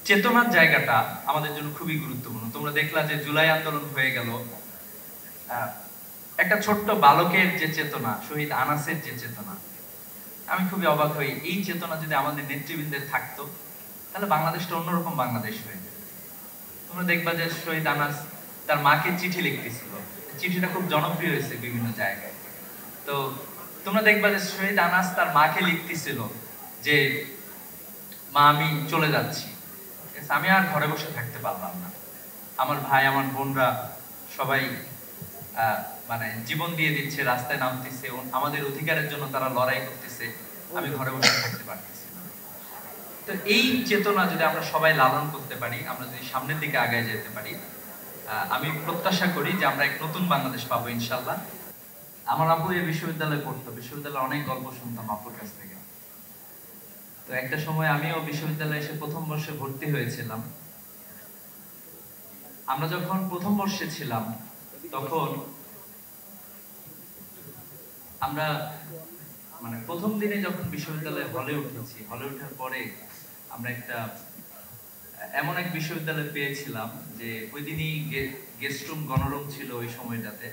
চেতনার জায়গাটা আমাদের জন্য খুবই গুরুত্বপূর্ণ। তোমরা দেখলা যে জুলাই আন্দোলন হয়ে গেল, একটা ছোট্ট বালকের যে চেতনা, শহীদ আনাসের যে চেতনা, আমি খুবই অবাক হই। এই চেতনা যদি আমাদের নেতৃবৃন্দের থাকতো, তাহলে বাংলাদেশটা অন্যরকম বাংলাদেশ হয়ে যেত। তোমরা দেখবা যে শহীদ আনাস তার মাকে চিঠি লিখতেছিল, চিঠিটা খুব জনপ্রিয় হয়েছে বিভিন্ন জায়গায়। তো তোমরা দেখবা যে শহীদ আনাস তার মাকে লিখতেছিল যে, মা আমি চলে যাচ্ছি, আমি আর ঘরে বসে থাকতে পারলাম না, আমার ভাই আমার বোনরা সবাই মানে জীবন দিয়ে দিচ্ছে, রাস্তায় নামতেছে, আমাদের অধিকারের জন্য তারা লড়াই করতেছে, আমি ঘরে বসে থাকতে পারতেছি না। তো এই চেতনা যদি আমরা সবাই লালন করতে পারি, আমরা যদি সামনের দিকে আগায় যেতে পারি, আমি প্রত্যাশা করি যে আমরা এক নতুন বাংলাদেশ পাবো ইনশাল্লাহ। আমার আপু এই বিশ্ববিদ্যালয়ে পড়তো, বিশ্ববিদ্যালয়ে অনেক গল্প শুনতাম আপুর কাছ থেকে। তো একটা সময় আমিও বিশ্ববিদ্যালয়ে এসে প্রথম বর্ষে ভর্তি হয়েছিলাম। আমরা যখন প্রথম বর্ষে ছিলাম, তখন আমরা মানে প্রথম দিনে যখন বিশ্ববিদ্যালয়ে হলে উঠেছি, হলে ওঠার পরে আমরা একটা এমন এক বিশ্ববিদ্যালয় পেয়েছিলাম যে ওই দিনই গেস্ট রুম গণরুম ছিল ওই সময়টাতে,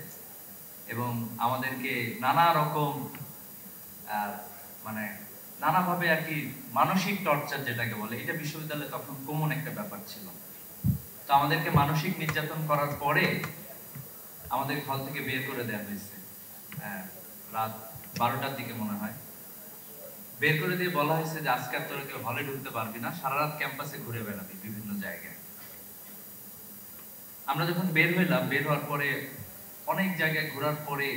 এবং আমাদেরকে নানা রকম মানে নানাভাবে আর কি মানসিক টর্চার যেটাকে বলে, এটা বিশ্ববিদ্যালয়ে তখন কমন একটা ব্যাপার ছিল। তো আমাদেরকে মানসিক নির্যাতন করার পরে আমাদের হল থেকে বের করে দেওয়া হয়েছে রাত 12টার দিকে মনে হয়। বের করে দিয়ে বলা হয়েছে যে আজকে আর তোরা কেউ হলে ঢুকতে পারবি না, সারা রাত ক্যাম্পাসে ঘুরে বেড়াবি বিভিন্ন জায়গায়। আমরা যখন বের হইলাম, বের হওয়ার পরে অনেক জায়গায় ঘোরার পরে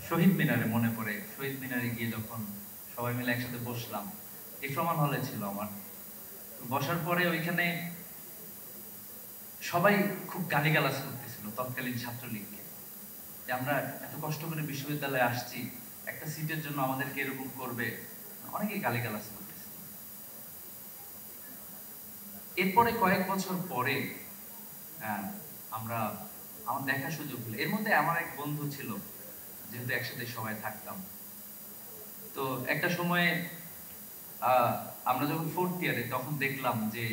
শহীদ মিনারে মনে পড়ে, শহীদ মিনারে গিয়ে যখন সবাই মিলে একসাথে বসলাম, ইফরমান হলে ছিল আমার। বসার পরে ওইখানে সবাই খুব গালিগালাজ করতেছিল তৎকালীন ছাত্রলীগকে, যে আমরা এত কষ্ট করে বিশ্ববিদ্যালয়ে আসছি, একটা সিটের জন্য আমাদেরকে এরকম করবে, অনেকেই গালিগালাজ করতেছিল। এরপরে কয়েক বছর পরে আমরা আমার দেখা সুযোগ হলো। এর মধ্যে আমার এক বন্ধু ছিল, যেহেতু একসাথে সবাই থাকতাম। তো একটা সময়ে আমরা যখন 4th ইয়ারে, তখন দেখলাম যে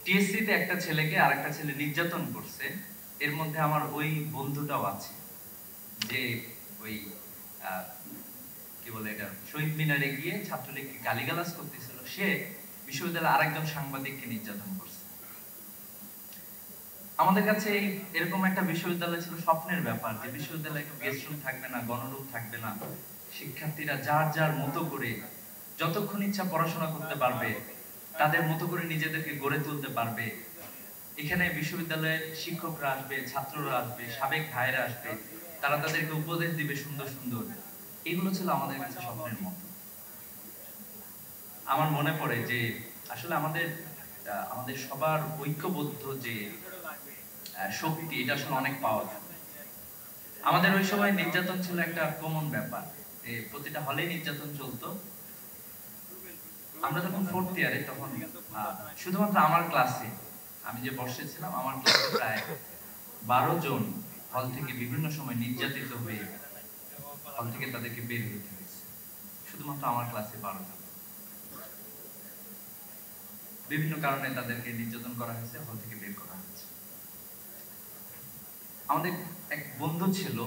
টিএসসি তে একটা ছেলেকে আর একটা ছেলে নির্যাতন করছে। এর মধ্যে আমার ওই বন্ধুটাও আছে, যে ওই কি বলে এটা, শহীদ মিনারে গিয়ে ছাত্রলীগকে গালিগালাজ করতেছিল, সে বিশ্ববিদ্যালয়ে আরেকজন সাংবাদিককে নির্যাতন করছে। আমাদের কাছে এরকম একটা বিশ্ববিদ্যালয় ছিল স্বপ্নের ব্যাপার, যে বিশ্ববিদ্যালয়ে গেস্ট রুম থাকবে না, গণরুম থাকবে না, শিক্ষার্থীরা যার যার মতো করে যতক্ষণ ইচ্ছা পড়াশোনা করতে পারবে, তাদের মতো করে নিজেদেরকে গড়ে তুলতে পারবে। এখানে বিশ্ববিদ্যালয়ের শিক্ষকরা আসবে, ছাত্ররা আসবে, সাবেক ভাইরা আসবে, তারা তাদেরকে উপদেশ দিবে সুন্দর সুন্দর। এগুলো ছিল আমাদের কাছে স্বপ্নের মতো। আমার মনে পড়ে যে আসলে আমাদের আমাদের সবার ঐক্যবদ্ধ যে শক্তি, এটা আসলে অনেক পাওয়ারফুল। আমাদের ওই সময় নির্যাতন ছিল একটা কমন ব্যাপার, যে প্রতিটা হলে নির্যাতন চলতো। আমরা যখন 4th ইয়ারে, তখন শুধুমাত্র আমার ক্লাসে, আমি যে বর্ষে ছিলাম, আমার ক্লাসে প্রায় 12 জন হল থেকে বিভিন্ন সময় নির্যাতিত হয়ে হল থেকে তাদেরকে বের হতে হয়েছে। শুধুমাত্র আমার ক্লাসে 12 জন, বিভিন্ন কারণে তাদেরকে নির্যাতন করা হয়েছে, হল থেকে বের করা হয়েছে। আমাদের এক বন্ধু ছিল,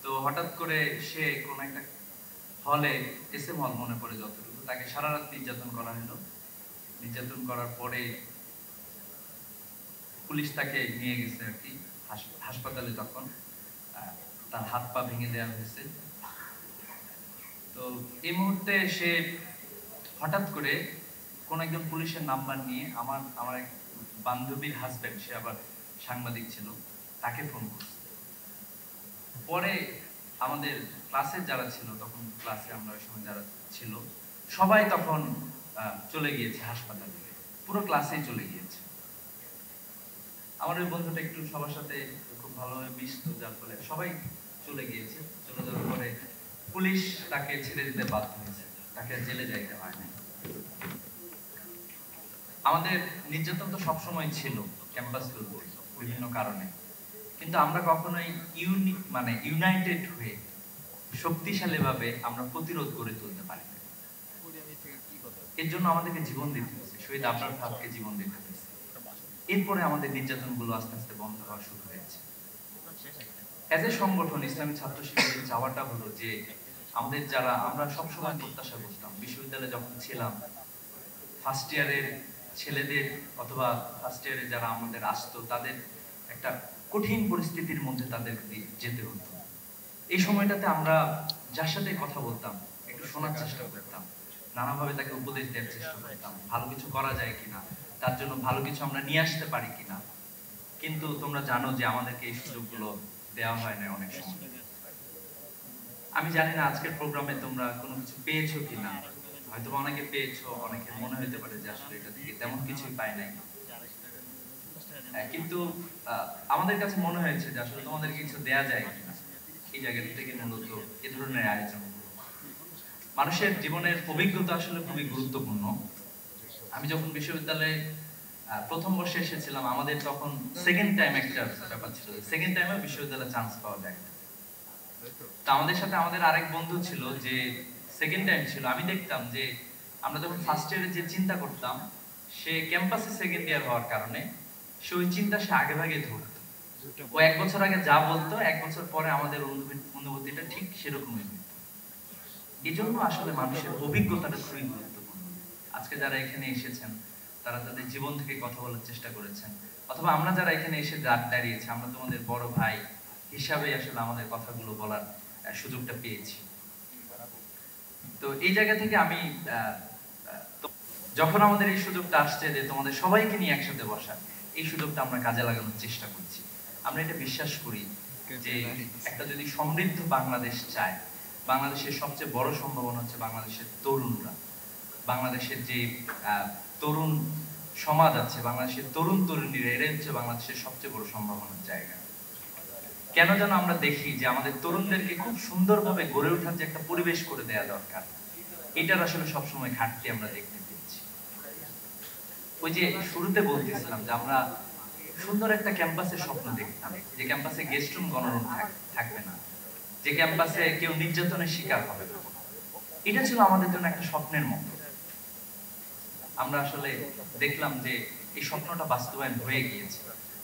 তো হঠাৎ করে সে কোন একটা হলে, এসএম হল মনে পড়ে যতটুকু, তাকে সারা রাত নির্যাতন করা হলো। নির্যাতন করার পরে পুলিশ তাকে নিয়ে গেছে আর কি হাসপাতালে। তখন তার হাত পা ভেঙে দেওয়া হয়েছে। তো এই মুহূর্তে সে হঠাৎ করে কোন একজন পুলিশের নাম্বার নিয়ে আমার এক বান্ধবীর হাজবেন্ড, সে আবার সাংবাদিক ছিল, তাকে ফোন করছে। পরে আমাদের ক্লাসে যারা ছিল, তখন ক্লাসে আমরা ওই সময় যারা ছিল সবাই তখন চলে গিয়েছে হাসপাতালে, পুরো ক্লাসেই চলে গিয়েছে। আমার ওই বন্ধুটা একটু সবার সাথে খুব ভালোভাবে মিশতো, যার ফলে সবাই চলে গিয়েছে। চলে যাওয়ার পরে পুলিশ তাকে ছেড়ে দিতে বাধ্য হয়েছে, তাকে জেলে যাইতে হয় না। আমাদের নির্যাতন তো সবসময় ছিল ক্যাম্পাসগুলোতে বিভিন্ন কারণে, কিন্তু আমরা কখনোই ইউনাইটেড হয়ে শক্তিশালী ভাবে আমরা প্রতিরোধ গড়ে তুলতে পারি না। এর জন্য আমাদেরকে জীবন দিতে হয়েছে, শহীদ আবরার ফাহাদকে জীবন দিতে হয়েছে। এরপরে আমাদের নির্যাতনগুলো আস্তে আস্তে বন্ধ হওয়া শুরু হয়েছে। এজ এ সংগঠন ইসলামী ছাত্র শিবিরের চাওয়াটা হলো যে আমাদের যারা, আমরা সবসময় প্রত্যাশা করতাম বিশ্ববিদ্যালয়ে যখন ছিলাম, ফার্স্ট ইয়ারের ছেলেদের অথবা ফার্স্ট ইয়ারে যারা আমাদের আসতো তাদের একটা কঠিন পরিস্থিতির মধ্যে তাদের যেতে হতো। এই সময়টাতে আমরা যার সাথে কথা বলতাম একটু শোনার চেষ্টা করতাম, নানাভাবে তাকে উপদেশ দেওয়ার চেষ্টা করতাম, ভালো কিছু করা যায় কিনা, তার জন্য ভালো কিছু আমরা নিয়ে আসতে পারি কিনা। কিন্তু তোমরা জানো যে আমাদেরকে এই সুযোগগুলো দেওয়া হয় না অনেক সময়। আমি জানি না আজকের প্রোগ্রামে তোমরা কোনো কিছু পেয়েছো কিনা, হয়তো অনেকে পেয়েছো, অনেকের মনে হতে পারে যে আসলে এটা থেকে তেমন কিছুই পাই নাই। কিন্তু আমাদের কাছে মনে হয়েছে যে আসলে তোমাদের কিছু দেয়া যায় কিনা। এই জায়গা থেকে মূলত এ ধরনের আয়োজন, মানুষের জীবনের অভিজ্ঞতা আসলে খুবই গুরুত্বপূর্ণ। আমি যখন বিশ্ববিদ্যালয়ে প্রথম বর্ষে এসেছিলাম, আমাদের তখন সেকেন্ড টাইম একটা ব্যাপার ছিল, সেকেন্ড টাইমে বিশ্ববিদ্যালয়ে চান্স পাওয়া যায়। তো আমাদের সাথে আমাদের আরেক বন্ধু ছিল যে সেকেন্ড টাইম ছিল। আমি দেখতাম যে আমরা যখন ফার্স্ট ইয়ারে যে চিন্তা করতাম, সে ক্যাম্পাসে সেকেন্ড ইয়ার হওয়ার কারণে সে ওই চিন্তা সে আগে ভাগে ধরত। ও এক বছর আগে যা বলতো, এক বছর পরে আমাদের অনুভূতিটা ঠিক সেরকমই হতো। এই জন্য আসলে মানুষের অভিজ্ঞতাটা খুবই গুরুত্বপূর্ণ। আজকে যারা এখানে এসেছেন তারা তাদের জীবন থেকে কথা বলার চেষ্টা করেছেন, অথবা আমরা যারা এখানে এসে দাঁড়িয়েছি, আমরা তোমাদের বড় ভাই হিসাবে আসলে আমাদের কথাগুলো বলার সুযোগটা পেয়েছি। তো এই জায়গা থেকে আমি যখন আমাদের এই সুযোগটা আসছে যে তোমাদের সবাইকে নিয়ে একসাথে বসা, এই সুযোগটা আমরা কাজে লাগানোর চেষ্টা করছি। আমরা এটা বিশ্বাস করি যে একটা যদি সমৃদ্ধ বাংলাদেশ চায়, বাংলাদেশের সবচেয়ে বড় সম্ভাবনা হচ্ছে বাংলাদেশের তরুণরা। বাংলাদেশের যে তরুণ সমাজ আছে, বাংলাদেশের তরুণ তরুণীরা, এরাই হচ্ছে বাংলাদেশের সবচেয়ে বড় সম্ভাবনার জায়গা। কেন যেন আমরা দেখি যে আমাদের তরুণদেরকে খুব সুন্দরভাবে গড়ে ওঠার যে একটা পরিবেশ করে দেওয়া দরকার, এটার আসলে সবসময় ঘাটতি আমরা দেখতে পেয়েছি। ওই যে শুরুতে বলতেছিলাম যে আমরা সুন্দর একটা ক্যাম্পাসের স্বপ্ন দেখতাম, যে ক্যাম্পাসে গেস্ট রুম গণরুম থাকবে না, যে ক্যাম্পাসে কেউ নির্যাতনের শিকার হবে না। এটা ছিল আমাদের জন্য একটা স্বপ্নের মতো। আমরা আসলে দেখলাম যে এই স্বপ্নটা বাস্তবায়ন হয়ে গিয়েছে।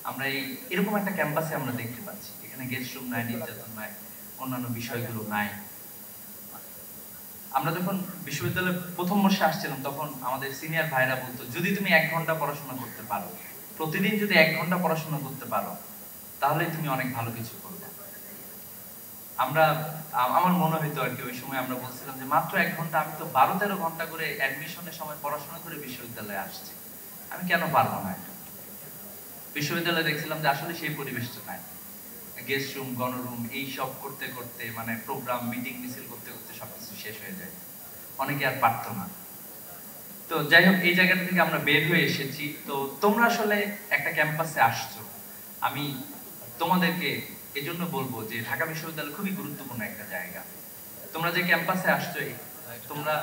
আমরা এরকম একটা ক্যাম্পাসে আমরা দেখতে পাচ্ছি, এখানে গেস্ট রুম নাই, নির্যাতন নাই, অন্যান্য বিষয়গুলো নাই। আমরা যখন বিশ্ববিদ্যালয়ে প্রথম বর্ষে আসছিলাম, তখন আমাদের সিনিয়র ভাইরা বলতো, যদি তুমি 1 ঘন্টা পড়াশোনা করতে পারো, প্রতিদিন যদি 1 ঘন্টা পড়াশোনা করতে পারো, তাহলে তুমি অনেক ভালো কিছু করবে। আমার মনে হইতো আর কি, ওই সময় আমরা বলছিলাম যে মাত্র 1 ঘন্টা, আমি তো 12-13 ঘন্টা করে অ্যাডমিশনের সময় পড়াশোনা করে বিশ্ববিদ্যালয়ে আসছি, আমি কেন পারবো না? বিশ্ববিদ্যালয়ে দেখছিলাম যে আসলে সেই পরিবেশটা নাই। গেস্ট রুম, গণরুম, এই সব করতে করতে, মানে প্রোগ্রাম, মিটিং, মিছিল করতে করতে সবকিছু শেষ হয়ে যায়, অনেকে আর পারতো না। তো যাই হোক, এই জায়গাটা থেকে আমরা বের হয়ে এসেছি। তো তোমরা আসলে একটা ক্যাম্পাসে আসছো, আমি তোমাদেরকে এজন্য বলবো যে ঢাকা বিশ্ববিদ্যালয় খুবই গুরুত্বপূর্ণ একটা জায়গা। তোমরা যে ক্যাম্পাসে আসছো, তোমরা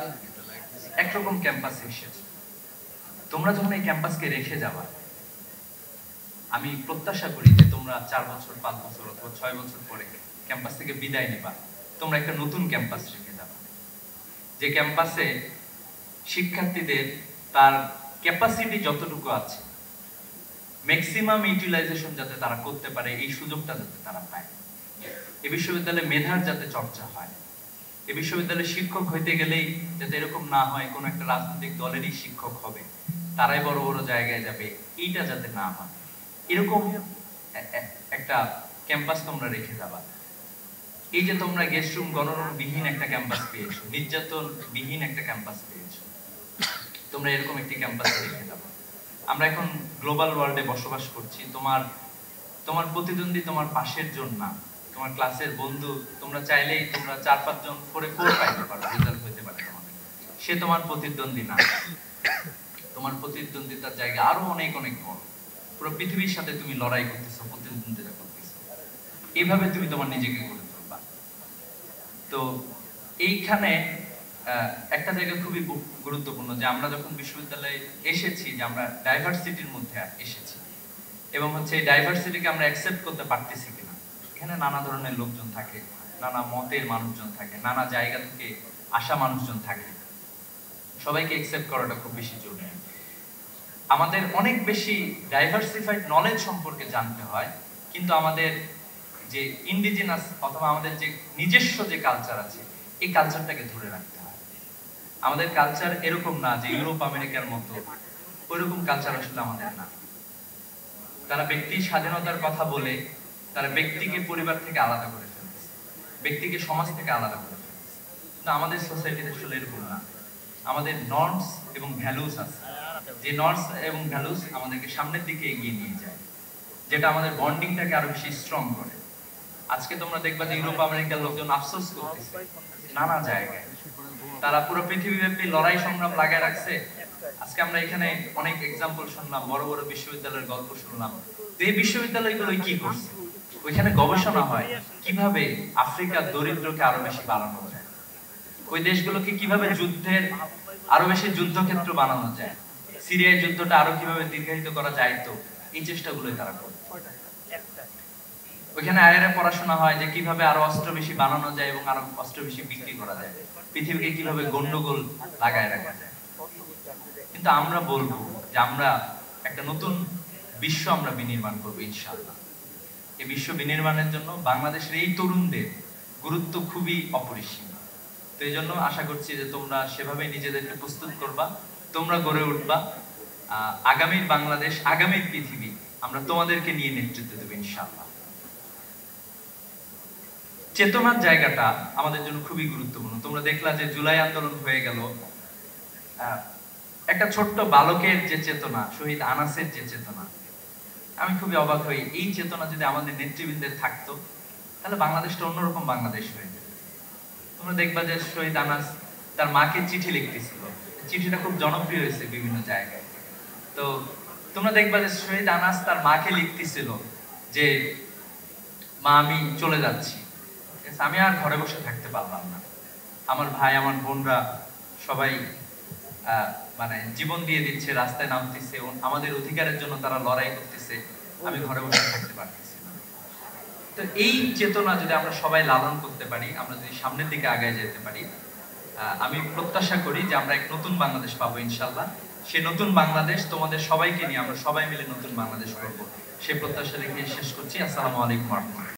একরকম ক্যাম্পাসে এসেছো। তোমরা যখন এই ক্যাম্পাসকে রেখে যাবা, আমি প্রত্যাশা করি যে তোমরা 4 বছর, 5 বছর অথবা 6 বছর পরে ক্যাম্পাস থেকে বিদায় নেবা, তোমরা একটা নতুন ক্যাম্পাস রেখে যাবা, যে ক্যাম্পাসে শিক্ষার্থীদের তার ক্যাপাসিটি যতটুকু আছে ম্যাক্সিমাম ইউটিলাইজেশন যাতে তারা করতে পারে, এই সুযোগটা যাতে তারা পায়। এই বিশ্ববিদ্যালয়ে মেধার যাতে চর্চা হয়। এই বিশ্ববিদ্যালয়ে শিক্ষক হইতে গেলেই যাতে এরকম না হয় কোন একটা রাজনৈতিক দলেরই শিক্ষক হবে, তারাই বড় বড় জায়গায় যাবে, এইটা যাতে না হয়, এরকম একটা ক্যাম্পাস তোমরা রেখে যাবা। এই যে তোমরা গেস্ট রুম, গণরুম বিহীন একটা ক্যাম্পাস পেয়েছো, নির্যাতন বিহীন একটা ক্যাম্পাস পেয়েছো, তোমরা এরকম একটি ক্যাম্পাসে রেখে যাবা। আমরা এখন গ্লোবাল ওয়ার্ল্ডে বসবাস করছি। তোমার প্রতিদ্বন্দ্বী তোমার পাশের জন না, তোমার ক্লাসের বন্ধু। তোমরা চাইলেই তোমরা 4-5 জন করে 4 পাইতে পারো, রেজাল্ট হইতে পারে তোমাদের, সে তোমার প্রতিদ্বন্দ্বী না। তোমার প্রতিদ্বন্দ্বিতার জায়গা আরো অনেক অনেক বড়। পুরো পৃথিবীর সাথে তুমি লড়াই করতেছো, প্রতিদ্বন্দ্বিতা করতেছো, এইভাবে তুমি তোমার নিজেকে গড়ে তুলবা। তো এইখানে একটা জায়গা খুবই গুরুত্বপূর্ণ, যে আমরা যখন বিশ্ববিদ্যালয়ে এসেছি, যে আমরা ডাইভার্সিটির মধ্যে এসেছি, এবং হচ্ছে এই ডাইভার্সিটিকে আমরা অ্যাকসেপ্ট করতে পারতেছি কিনা। এখানে নানা ধরনের লোকজন থাকে, নানা মতের মানুষজন থাকে, নানা জায়গা থেকে আসা মানুষজন থাকে। সবাইকে একসেপ্ট করাটা খুব বেশি জরুরি। আমাদের অনেক বেশি ডাইভার্সিফাইড নলেজ সম্পর্কে জানতে হয়, কিন্তু আমাদের যে ইন্ডিজিনাস অথবা আমাদের যে নিজস্ব যে কালচার আছে এই কালচারটাকে ধরে রাখতে হয়। আমাদের কালচার এরকম না যে ইউরোপ আমেরিকার মতো, ওইরকম কালচার আসলে আমাদের না। তারা ব্যক্তি স্বাধীনতার কথা বলে তারা ব্যক্তিকে পরিবার থেকে আলাদা করে ফেলছে, ব্যক্তিকে সমাজ থেকে আলাদা করে ফেলছে। কিন্তু আমাদের সোসাইটিতে আসলে এরকম না। আমাদের নর্মস এবং ভ্যালুস আছে, যে নর্মস এবং ভ্যালুস আমাদেরকে সামনের দিকে এগিয়ে নিয়ে যায়, যেটা আমাদের বন্ডিংটাকে আরো বেশি স্ট্রং করে। আজকে তোমরা দেখবা যে ইউরোপ আমেরিকার লোকজন আফসোস করতেছে নানা জায়গায়, তারা পুরো পৃথিবীব্যাপী লড়াই সংগ্রাম লাগায় রাখছে। আজকে আমরা এখানে অনেক এক্সাম্পল শুনলাম, বড় বড় বিশ্ববিদ্যালয়ের গল্প শুনলাম। তো এই বিশ্ববিদ্যালয়গুলো কি করছে? ওইখানে গবেষণা হয় কিভাবে আফ্রিকার দরিদ্রকে আরো বেশি বাড়ানো যায়, ওই দেশগুলোকে কিভাবে যুদ্ধের আরো বেশি যুদ্ধক্ষেত্র বানানো যায়, সিরিয়ার যুদ্ধটা আরো কিভাবে দীর্ঘায়িত করা যায়। তো এই চেষ্টাগুলোই তারা করে। ওইখানে আইআরএ পড়াশোনা হয় যে কিভাবে আরো অস্ত্র বেশি বানানো যায় এবং আরো অস্ত্র বেশি বিক্রি করা যায়, পৃথিবীকে কিভাবে গন্ডগোল লাগায় রাখা যায়। কিন্তু আমরা বলবো যে আমরা একটা নতুন বিশ্ব আমরা বিনির্মাণ করবো ইনশাআল্লাহ। এই বিশ্ব বিনির্মাণের জন্য বাংলাদেশের এই তরুণদের গুরুত্ব খুবই অপরিসীম। তো এই জন্য আশা করছি যে তোমরা সেভাবে নিজেদেরকে প্রস্তুত করবা, তোমরা গড়ে উঠবা। আগামীর বাংলাদেশ, আগামীর পৃথিবী আমরা তোমাদেরকে নিয়ে নেতৃত্ব দেবো ইনশাআল্লাহ। চেতনার জায়গাটা আমাদের জন্য খুবই গুরুত্বপূর্ণ। তোমরা দেখলা যে জুলাই আন্দোলন হয়ে গেল, একটা ছোট্ট বালকের যে চেতনা, শহীদ আনাসের যে চেতনা, আমি খুবই অবাক হই। এই চেতনা যদি আমাদের নেতৃবৃন্দের থাকতো তাহলে বাংলাদেশটা অন্যরকম বাংলাদেশ হয়ে যেত। তোমরা দেখবা যে শহীদ আনাস তার মাকে চিঠি লিখতেছিল, চিঠিটা খুব জনপ্রিয় হয়েছে বিভিন্ন জায়গায়। তো তোমরা দেখবা যে শহীদ আনাস তার মাকে লিখতেছিল যে মা আমি চলে যাচ্ছি, আমি আর ঘরে বসে থাকতে পারলাম না, আমার ভাই আমার বোনরা সবাই মানে জীবন দিয়ে দিচ্ছে, রাস্তায় নামতেছে, আমাদের অধিকারের জন্য তারা লড়াই করতেছে, আমি ঘরে বসে থাকতে পারতেছি না। তো এই চেতনা যদি আমরা সবাই লালন করতে পারি, আমরা যদি সামনের দিকে আগায় যেতে পারি, আমি প্রত্যাশা করি যে আমরা এক নতুন বাংলাদেশ পাবো ইনশাআল্লাহ। সেই নতুন বাংলাদেশ তোমাদের সবাইকে নিয়ে আমরা সবাই মিলে নতুন বাংলাদেশ করব, সেই প্রত্যাশা রেখে শেষ করছি। আসসালামু আলাইকুম ওয়া রাহমাতুল্লাহ।